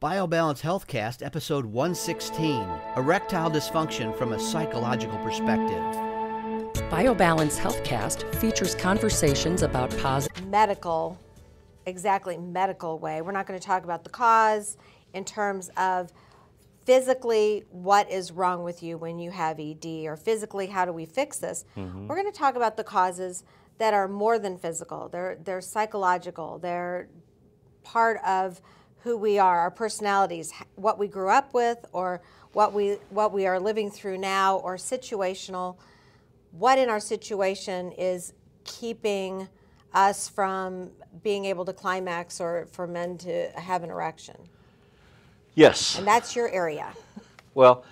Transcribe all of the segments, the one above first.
BioBalance Healthcast, episode 116, Erectile Dysfunction from a Psychological Perspective. BioBalance Healthcast features conversations about positive medical way. We're not going to talk about the cause in terms of physically what is wrong with you when you have ED, or physically how do we fix this. We're going to talk about the causes that are more than physical. They're psychological. They're part of who we are, our personalities, what we grew up with, or what we are living through now, or situational. What in our situation is keeping us from being able to climax, or for men to have an erection? Yes. And that's your area. Well,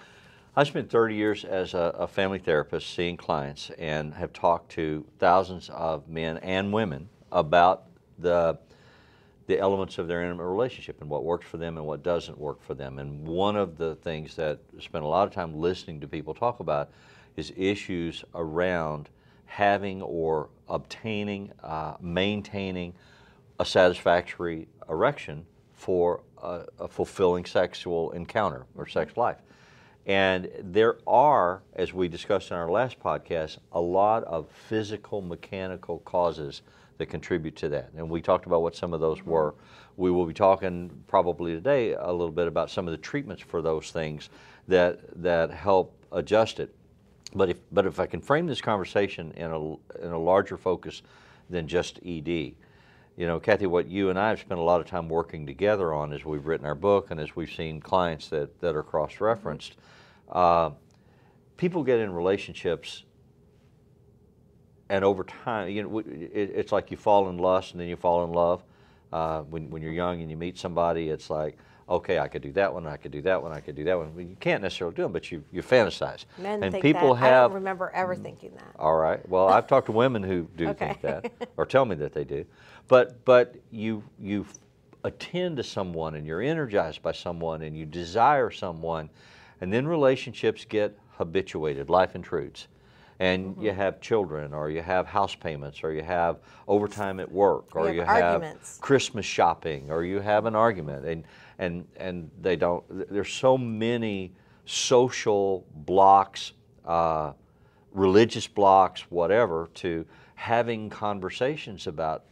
I spent 30 years as a family therapist seeing clients, and have talked to thousands of men and women about the elements of their intimate relationship and what works for them and what doesn't work for them. And one of the things that I spend a lot of time listening to people talk about is issues around having or obtaining, maintaining a satisfactory erection for a fulfilling sexual encounter or sex life. And there are, as we discussed in our last podcast, a lot of physical, mechanical causes that contribute to that. And we talked about what some of those were. We will be talking probably today a little bit about some of the treatments for those things that help adjust it. But if I can frame this conversation in a larger focus than just ED, you know, Kathy, what you and I have spent a lot of time working together on as we've written our book and as we've seen clients that are cross-referenced, people get in relationships, and over time, you know, it's like you fall in lust and then you fall in love. When you're young and you meet somebody, it's like, okay, I could do that one, I could do that one, I could do that one. Well, you can't necessarily do them, but you fantasize. Men and think people that. have. I don't remember ever thinking that. All right. Well, I've talked to women who do think that, or tell me that they do. But you attend to someone, and you're energized by someone, and you desire someone, and then relationships get habituated. Life intrudes. And you have children, or you have house payments, or you have overtime at work, or you have Christmas shopping, or you have an argument, and they don't. There's so many social blocks, religious blocks, whatever, to having conversations about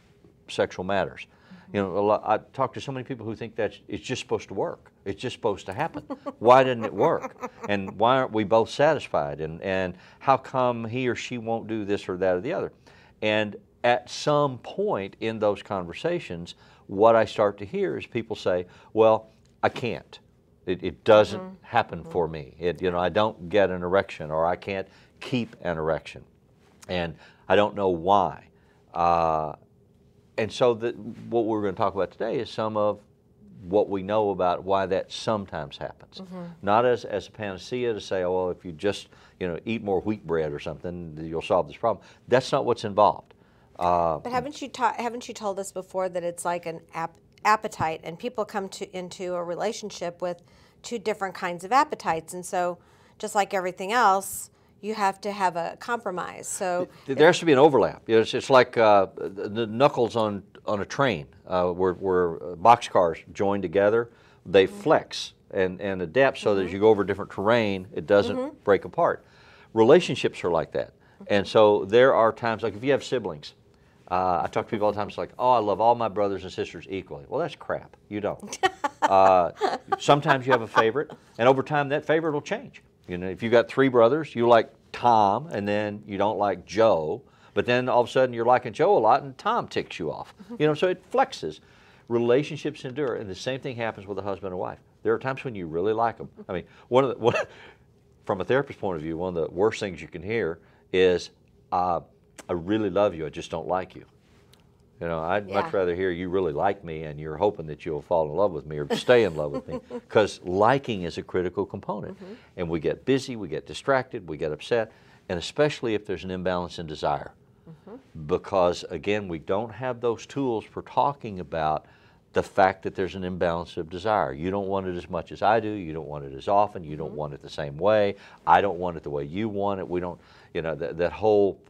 sexual matters. You know, I talk to so many people who think that it's just supposed to work. It's just supposed to happen. Why didn't it work? And why aren't we both satisfied? And how come he or she won't do this or that or the other? And at some point in those conversations, what I start to hear is people say, well, I can't. It doesn't happen for me. You know, I don't get an erection, or I can't keep an erection. And I don't know why. And so what we're going to talk about today is some of what we know about why that sometimes happens. Not as a panacea to say, oh, well, if you just eat more wheat bread or something, you'll solve this problem. That's not what's involved. But haven't you told us before that it's like an appetite, and people come into a relationship with two different kinds of appetites, and so just like everything else, you have to have a compromise. So there has to be an overlap. It's like the knuckles on a train, where boxcars join together. They flex and adapt so that as you go over different terrain, it doesn't break apart. Relationships are like that. And so there are times, like if you have siblings, I talk to people all the time, it's like, oh, I love all my brothers and sisters equally. Well, that's crap. You don't. Sometimes you have a favorite, and over time that favorite will change. You know, if you've got three brothers, you like Tom, and then you don't like Joe, but then all of a sudden you're liking Joe a lot, and Tom ticks you off. You know, so it flexes. Relationships endure, and the same thing happens with a husband and wife. There are times when you really like them. I mean, from a therapist's point of view, one of the worst things you can hear is, I really love you, I just don't like you. You know, I'd much rather hear you really like me and you're hoping that you'll fall in love with me or stay in love with me, because liking is a critical component. And we get busy, we get distracted, we get upset, and especially if there's an imbalance in desire. Because, again, we don't have those tools for talking about the fact that there's an imbalance of desire. You don't want it as much as I do, you don't want it as often, you don't want it the same way, I don't want it the way you want it. We don't, you know, that whole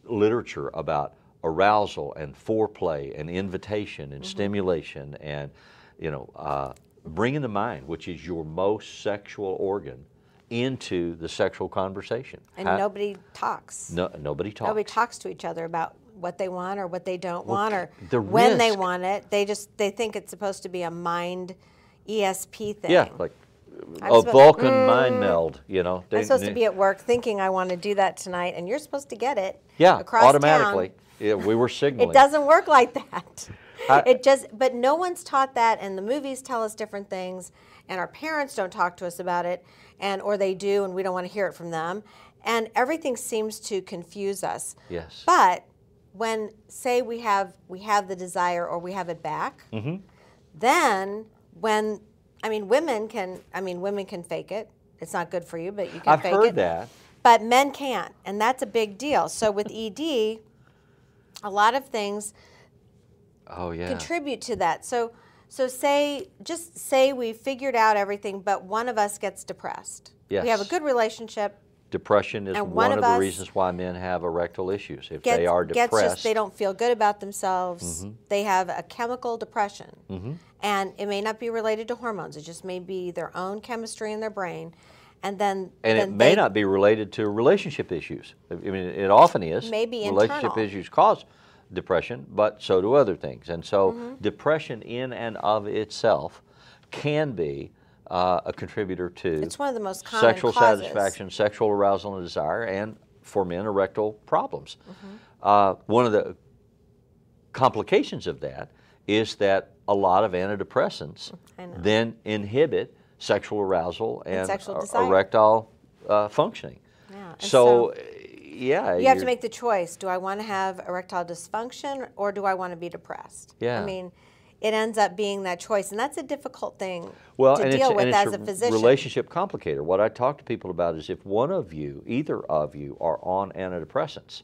literature about arousal and foreplay and invitation and stimulation and bringing the mind, which is your most sexual organ, into the sexual conversation. And nobody talks. Nobody talks. Nobody talks to each other about what they want or what they don't want or the when they risk. want it. They think it's supposed to be a mind ESP thing. Yeah, like a Vulcan mind meld, I'm supposed to be at work thinking I want to do that tonight, and you're supposed to get it across automatically. town. Yeah, we were signaling. It doesn't work like that. But no one's taught that, and the movies tell us different things, and our parents don't talk to us about it, or they do, and we don't want to hear it from them, and everything seems to confuse us. Yes. But when, say, we have the desire or we have it back, then when women can fake it. It's not good for you, but you can I've fake it. heard that. But men can't, and that's a big deal. So with ED, a lot of things contribute to that. So say we figured out everything, but one of us gets depressed. Yes. We have a good relationship. Depression is And one of the reasons why men have erectile issues. If they are depressed, they don't feel good about themselves. They have a chemical depression. And it may not be related to hormones. It just may be their own chemistry in their brain. And it may not be related to relationship issues. I mean, it often is. Maybe relationship internal. issues cause depression, but so do other things. And so depression in and of itself can be a contributor to it's one of the most common sexual causes. satisfaction, sexual arousal and desire, and for men, erectile problems. One of the complications of that is that a lot of antidepressants then inhibit sexual arousal and sexual desire. erectile functioning. Yeah. And So, you have to make the choice. Do I want to have erectile dysfunction or do I want to be depressed? Yeah. I mean, it ends up being that choice, and that's a difficult thing and deal with as it's a physician. Relationship complicator. What I talk to people about is if one of you, either of you, are on antidepressants,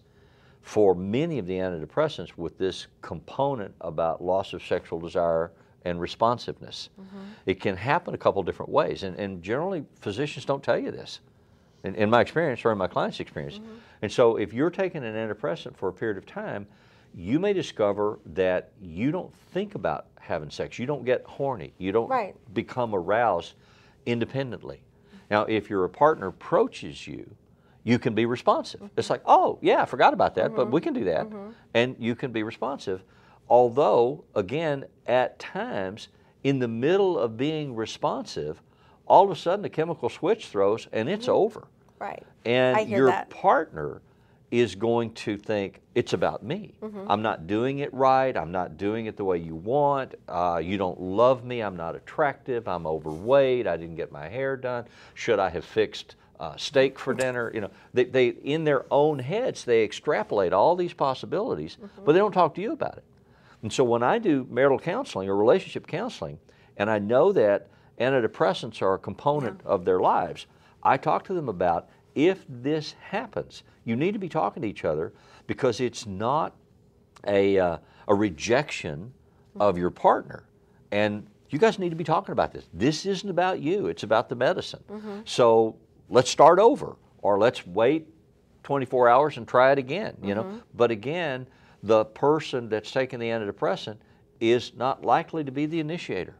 for many of the antidepressants with this component about loss of sexual desire and responsiveness, it can happen a couple different ways, and generally physicians don't tell you this, in my experience or in my client's experience. And so if you're taking an antidepressant for a period of time, you may discover that you don't think about having sex. You don't get horny. You don't become aroused independently. Now, if your partner approaches you, you can be responsive. It's like, oh, yeah, I forgot about that, but we can do that. And you can be responsive. Although, again, at times, in the middle of being responsive, all of a sudden a chemical switch throws and it's over. Right. And your partner is going to think, it's about me. I'm not doing it right. I'm not doing it the way you want. You don't love me. I'm not attractive. I'm overweight. I didn't get my hair done. Should I have fixed steak for dinner? You know, they in their own heads, they extrapolate all these possibilities, but they don't talk to you about it. And so when I do marital counseling or relationship counseling, and I know that antidepressants are a component of their lives, I talk to them about, if this happens, you need to be talking to each other, because it's not a rejection of your partner. And you guys need to be talking about this. This isn't about you. It's about the medicine. So let's start over, or let's wait 24 hours and try it again. You know. But again, the person that's taking the antidepressant is not likely to be the initiator.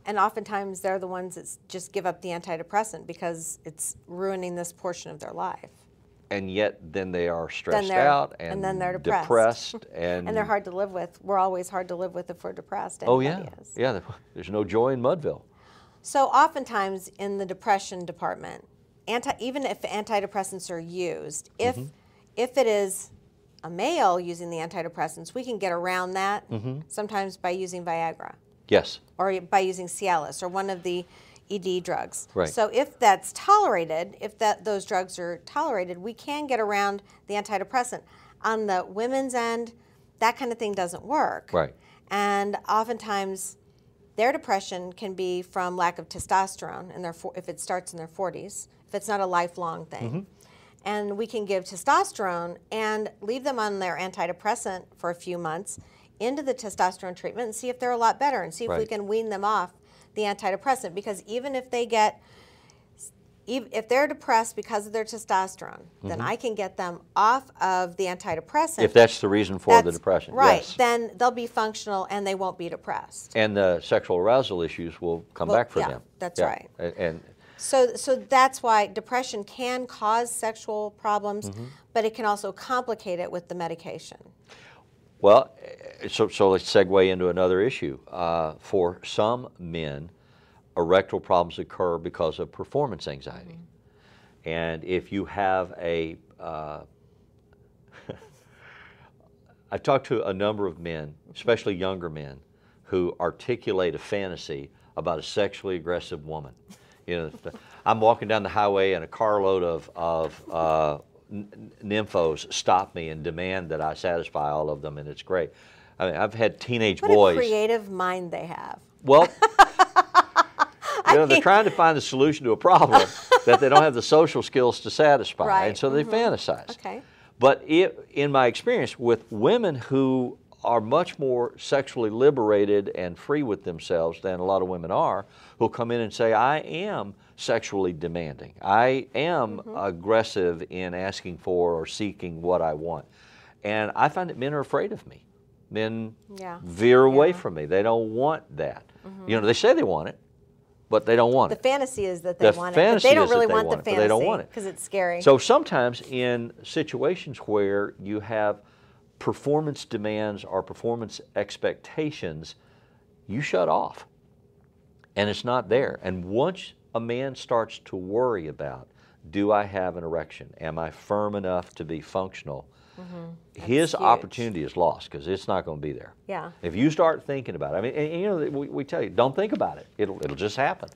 And oftentimes they're the ones that just give up the antidepressant because it's ruining this portion of their life. And yet then they are stressed out and then they're depressed. and they're hard to live with. We're always hard to live with if we're depressed. Oh yeah, Anybody is. yeah. There's no joy in Mudville. So oftentimes in the depression department, even if antidepressants are used, if it is a male using the antidepressants, we can get around that sometimes by using Viagra. Yes. Or by using Cialis or one of the ED drugs. Right. So if that's tolerated, those drugs are tolerated, we can get around the antidepressant. On the women's end, that kind of thing doesn't work. Right. And oftentimes their depression can be from lack of testosterone if it starts in their 40s, if it's not a lifelong thing. And we can give testosterone and leave them on their antidepressant for a few months into the testosterone treatment and see if they're a lot better and see if we can wean them off the antidepressant. Because even if they get if they're depressed because of their testosterone, then I can get them off of the antidepressant. If that's the reason for the depression, right? yes. Then they'll be functional and they won't be depressed. And the sexual arousal issues will come back for them. That's right. And so that's why depression can cause sexual problems, but it can also complicate it with the medication. well, so let's segue into another issue. For some men, erectile problems occur because of performance anxiety. And if you have a, I've talked to a number of men, especially younger men, who articulate a fantasy about a sexually aggressive woman. You know, I'm walking down the highway and a carload of nymphos stop me and demand that I satisfy all of them, and it's great. I mean, I've had teenage boys. What a creative mind they have. Well, you know, they're trying to find the solution to a problem that they don't have the social skills to satisfy, Right. and so they fantasize. Okay. But in my experience with women who are much more sexually liberated and free with themselves than a lot of women are, who'll come in and say, I am sexually demanding. I am aggressive in asking for or seeking what I want. And I find that men are afraid of me. Men veer away from me. They don't want that. You know, they say they want it, but they don't want The it. fantasy is that they The want it, but fantasy they don't is that really they want want the it, but they don't want fantasy it. because it's scary. So sometimes in situations where you have performance demands or performance expectations, you shut off. And it's not there. And once a man starts to worry about, do I have an erection? Am I firm enough to be functional? His huge. opportunity is lost because it's not going to be there. Yeah. If you start thinking about it, I mean, and you know, we tell you, don't think about it. It'll just happen.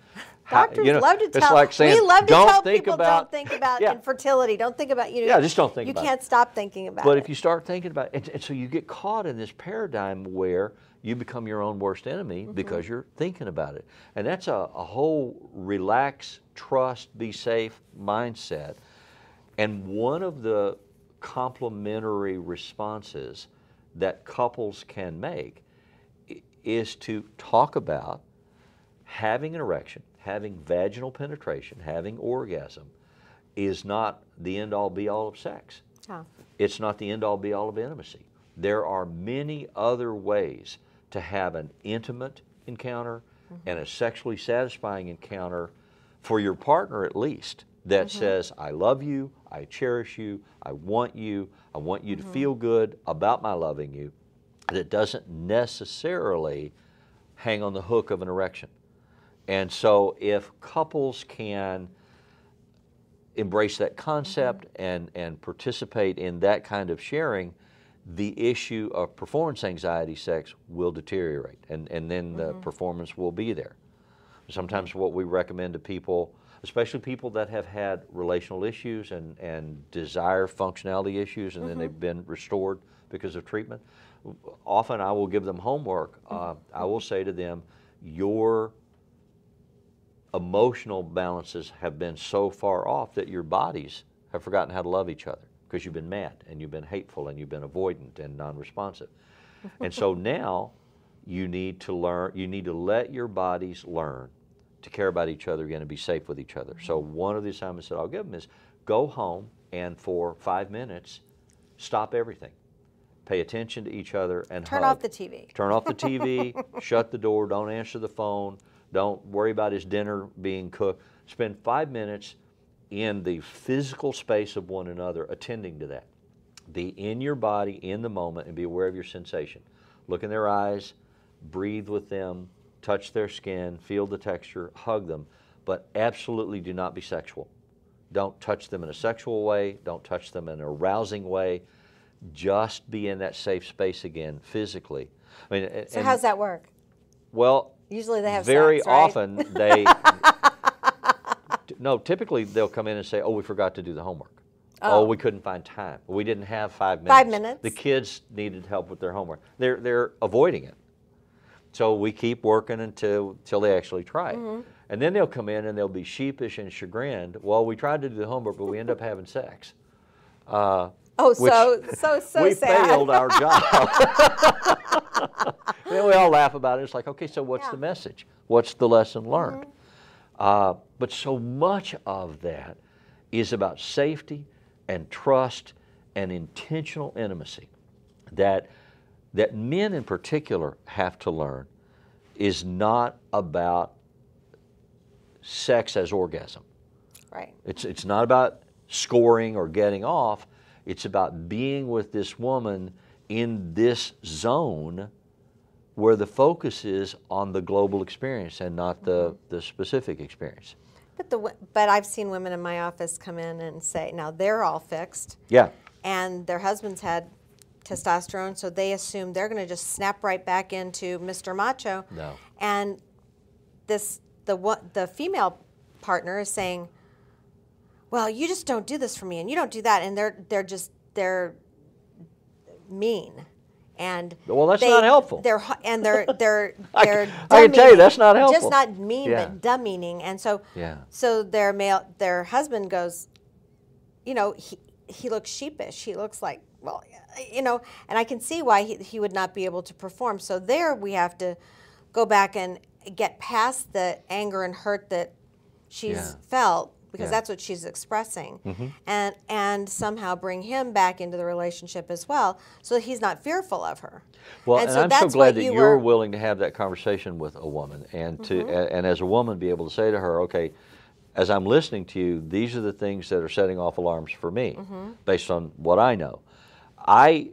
Doctors You know, love to it's tell. like saying, we love to don't tell think people about, don't think about Yeah. infertility. Don't think about just don't think you about it. You can't stop thinking about But it. if you start thinking about it, and so you get caught in this paradigm where you become your own worst enemy because you're thinking about it. And that's a whole relax, trust, be safe mindset. And one of the complementary responses that couples can make is to talk about having an erection, having vaginal penetration, having orgasm is not the end-all be-all of sex. Oh. It's not the end-all be-all of intimacy. There are many other ways to have an intimate encounter and a sexually satisfying encounter for your partner at least that says, I love you, I cherish you, I want you to feel good about my loving you, that doesn't necessarily hang on the hook of an erection. And so if couples can embrace that concept and participate in that kind of sharing, the issue of performance anxiety sex will deteriorate, and then the performance will be there. Sometimes what we recommend to people, especially people that have had relational issues and desire functionality issues, and then they've been restored because of treatment, often I will give them homework. I will say to them, your emotional balances have been so far off that your bodies have forgotten how to love each other because you've been mad and you've been hateful and you've been avoidant and non-responsive. And so now you need to learn, you need to let your bodies learn to care about each other again and be safe with each other. So one of the assignments that I'll give them is go home and for 5 minutes, stop everything. Pay attention to each other and Turn hug. off the TV. Turn off the TV, shut the door, don't answer the phone, don't worry about his dinner being cooked. Spend 5 minutes in the physical space of one another, attending to that. Be in your body, in the moment, and be aware of your sensation. Look in their eyes, breathe with them, touch their skin, feel the texture, hug them, but absolutely do not be sexual. Don't touch them in a sexual way, don't touch them in an arousing way. Just be in that safe space again, physically. I mean, So how's that work? Well, Usually they have very sex, right? often they no, typically they'll come in and say, oh, we forgot to do the homework. Oh, we couldn't find time. We didn't have 5 minutes. 5 minutes. The kids needed help with their homework. They're avoiding it. So we keep working until they actually try it. And then they'll come in and they'll be sheepish and chagrined. Well, we tried to do the homework, but we end up having sex. Oh, which so we sad. failed our job. And then we all laugh about it. It's like, okay, so what's Yeah. the message? What's the lesson learned? But so much of that is about safety and trust and intentional intimacy that men in particular have to learn is not about sex as orgasm. Right. It's not about scoring or getting off. It's about being with this woman in this zone where the focus is on the global experience and not the specific experience. But I've seen women in my office come in and say, now they're all fixed. Yeah. And their husbands had testosterone, so they assume they're going to just snap right back into Mr. Macho. No. And the female partner is saying, well, you just don't do this for me, and you don't do that, and they're mean. And well, that's not helpful. They're I can tell you that's not helpful. Just not mean, but demeaning. And so, so their husband goes, you know, he looks sheepish. He looks like, well, you know, and I can see why he would not be able to perform. So there we have to go back and get past the anger and hurt that she's felt, because that's what she's expressing, and somehow bring him back into the relationship as well, so that he's not fearful of her. Well, and so I'm so glad that you're willing to have that conversation with a woman, and and as a woman be able to say to her, okay, as I'm listening to you, these are the things that are setting off alarms for me, based on what I know. I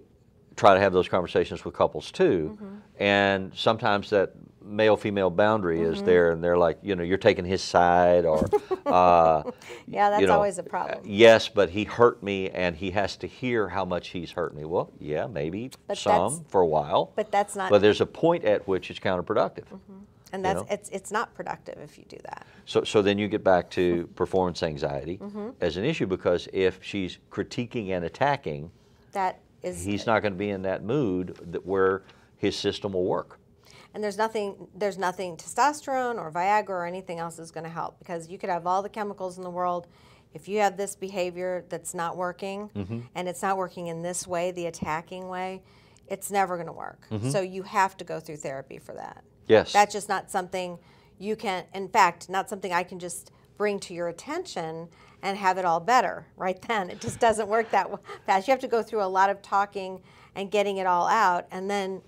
try to have those conversations with couples too, and sometimes that male-female boundary is there, and they're like, you know, you're taking his side, or yeah, that's always a problem. Yes, but he hurt me, and he has to hear how much he's hurt me. Well, yeah, maybe some for a while, but that's not. But there's a point at which it's counterproductive, and that's it's not productive if you do that. So then you get back to performance anxiety as an issue, because if she's critiquing and attacking, he's not going to be in that mood where his system will work. And there's nothing testosterone or Viagra or anything else is going to help, because you could have all the chemicals in the world. If you have this behavior that's not working, and it's not working in this way, the attacking way, it's never going to work. So you have to go through therapy for that. Yes. That's just not something you can, in fact, not something I can just bring to your attention and have it all better right then. It just doesn't work that fast. You have to go through a lot of talking and getting it all out, and then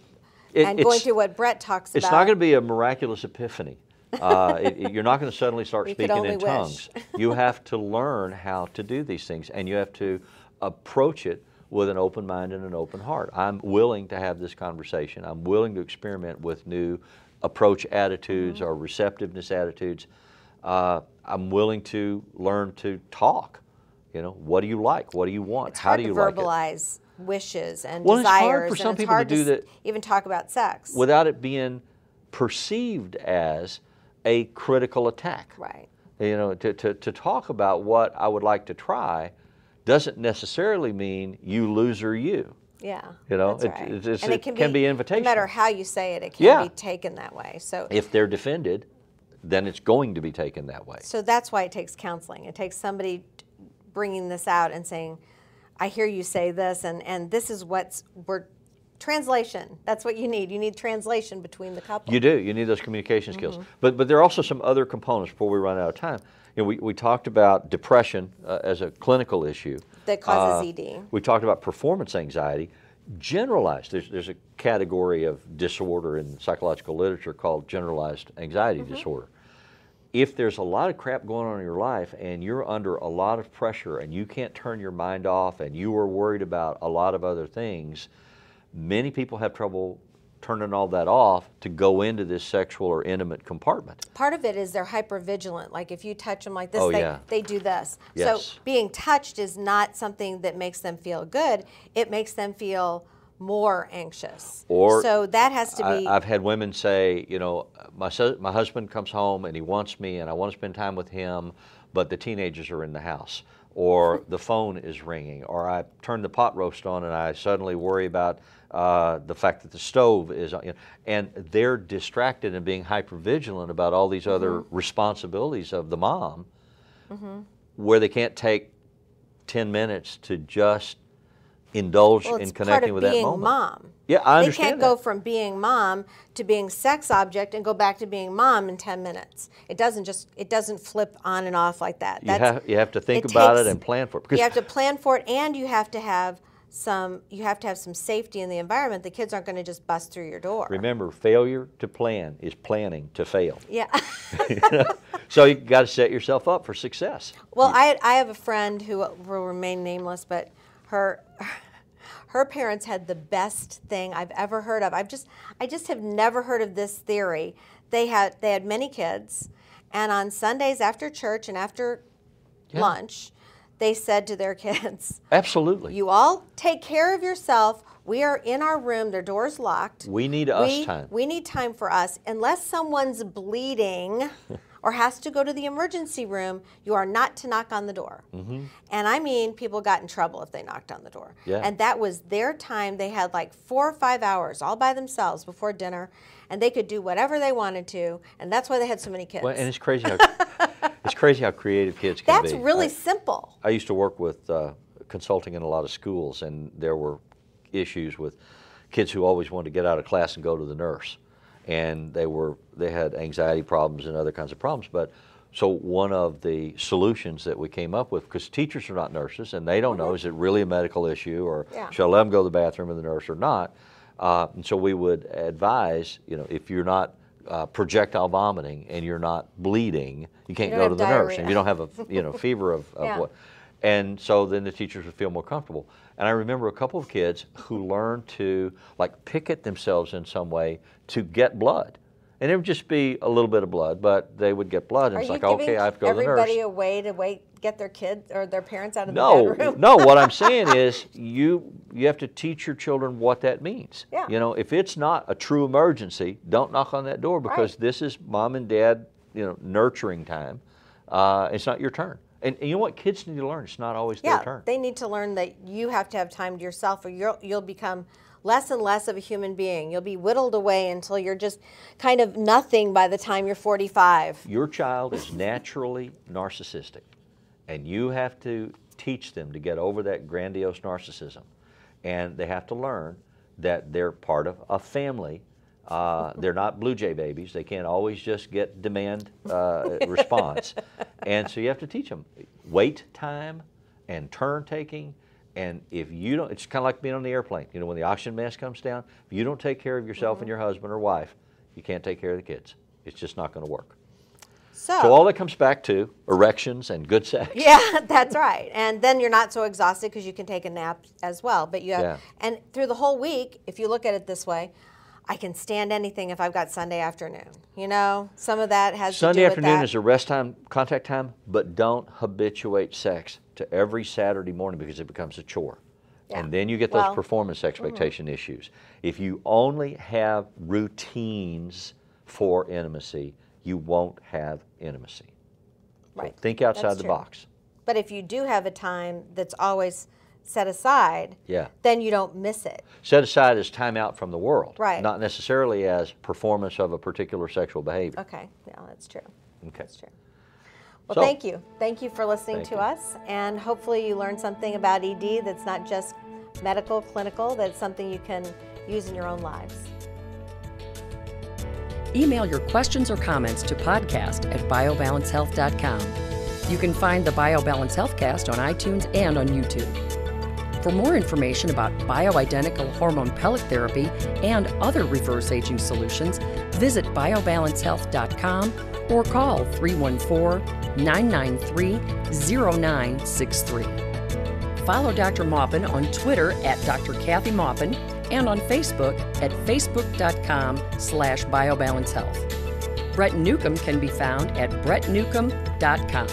going through what Brett talks about. It's not going to be a miraculous epiphany. You're not going to suddenly start speaking in tongues. You have to learn how to do these things, and you have to approach it with an open mind and an open heart. I'm willing to have this conversation. I'm willing to experiment with new approach attitudes or receptiveness attitudes. I'm willing to learn to talk. You know, what do you like? What do you want? How do you like it? It's hard to verbalize wishes and desires. It's hard for some people to do that even talk about sex without it being perceived as a critical attack. Right. You know, to talk about what I would like to try doesn't necessarily mean you loser you. Yeah. You know, that's right. it can be invitational. No matter how you say it, it can be taken that way. So if they're defended, then it's going to be taken that way. So that's why it takes counseling. It takes somebody bringing this out and saying, I hear you say this, and this is translation. That's what you need. You need translation between the couple. You do. You need those communication skills. But there are also some other components before we run out of time. You know, we talked about depression as a clinical issue. That causes ED. We talked about performance anxiety. Generalized, there's a category of disorder in psychological literature called generalized anxiety disorder. If there's a lot of crap going on in your life and you're under a lot of pressure and you can't turn your mind off and you are worried about a lot of other things, many people have trouble turning all that off to go into this sexual or intimate compartment. Part of it is they're hypervigilant. Like if you touch them like this, they do this. Yes. So being touched is not something that makes them feel good. It makes them feel more anxious. So that has to be... I've had women say, you know, my husband comes home and he wants me and I want to spend time with him, but the teenagers are in the house, or the phone is ringing, or I turn the pot roast on and I suddenly worry about the fact that the stove is on, you know, and they're distracted and being hypervigilant about all these other responsibilities of the mom, where they can't take 10 minutes to just indulge Well, in it's connecting part with of that being moment. mom. Yeah, I They understand can't that. go from being mom to being sex object and go back to being mom in 10 minutes. It doesn't flip on and off like that. You have to think about it and plan for it. Because You have to plan for it, and you have to have some safety in the environment. The kids aren't going to just bust through your door. remember, failure to plan is planning to fail. Yeah. So you got to set yourself up for success. Well, I have a friend who will remain nameless, but her parents had the best thing I've ever heard of. I just have never heard of this theory. They had many kids, and on Sundays after church and after lunch, they said to their kids, Absolutely. "You all take care of yourself. We are in our room. Their door's locked. We need us time. We need time for us. Unless someone's bleeding or has to go to the emergency room, you are not to knock on the door." Mm-hmm. And I mean, people got in trouble if they knocked on the door. Yeah. And that was their time. They had like 4 or 5 hours all by themselves before dinner, and they could do whatever they wanted to. And that's why they had so many kids. Well, and it's crazy how creative kids can be. That's really simple. I used to work with consulting in a lot of schools, and there were issues with kids who always wanted to get out of class and go to the nurse, and they had anxiety problems and other kinds of problems. But so one of the solutions that we came up with, because teachers are not nurses and they don't know, is it really a medical issue, or should I let them go to the bathroom with the nurse or not? And so we would advise, if you're not projectile vomiting and you're not bleeding, you can't go to the nurse, and you don't have a fever of what. And so then the teachers would feel more comfortable. And I remember a couple of kids who learned to pick at themselves in some way to get blood. And it would just be a little bit of blood, but they would get blood, and it's like, okay, I have to go to the nurse. Everybody a way to get their kids or their parents out of the bedroom? No, what I'm saying is you have to teach your children what that means. Yeah. If it's not a true emergency, don't knock on that door, because this is mom and dad, nurturing time. It's not your turn. And you know what? Kids need to learn. It's not always their turn. They need to learn that you have to have time to yourself, or you'll become less and less of a human being. You'll be whittled away until you're just kind of nothing by the time you're 45. Your child is naturally narcissistic, and you have to teach them to get over that grandiose narcissism. And they have to learn that they're part of a family. They're not Blue Jay babies. They can't always just get demand response. And so you have to teach them wait time and turn taking. And if you don't, it's kind of like being on the airplane. When the oxygen mask comes down, if you don't take care of yourself and your husband or wife, you can't take care of the kids. It's just not going to work. So all that comes back to erections and good sex. Yeah, that's right. And then you're not so exhausted because you can take a nap as well. But you have, and through the whole week, if you look at it this way, I can stand anything if I've got Sunday afternoon. Some of that has to do with that. Sunday afternoon is a rest time, contact time, but don't habituate sex to every Saturday morning, because it becomes a chore. Yeah. And then you get those performance expectation issues. If you only have routines for intimacy, you won't have intimacy. Right. So think outside the box. But if you do have a time that's always set aside, then you don't miss it. Set aside as time out from the world, right? Not necessarily as performance of a particular sexual behavior. Okay, yeah, that's true. Okay. That's true. Well, thank you. Thank you for listening to us, and hopefully you learned something about ED that's not just medical, clinical, that's something you can use in your own lives. Email your questions or comments to podcast@biobalancehealth.com. You can find the BioBalance Healthcast on iTunes and on YouTube. For more information about bioidentical hormone pellet therapy and other reverse aging solutions, visit biobalancehealth.com or call 314-993-0963. Follow Dr. Maupin on Twitter @Dr. Kathy Maupin and on Facebook at facebook.com/biobalancehealth. Brett Newcomb can be found at brettnewcomb.com.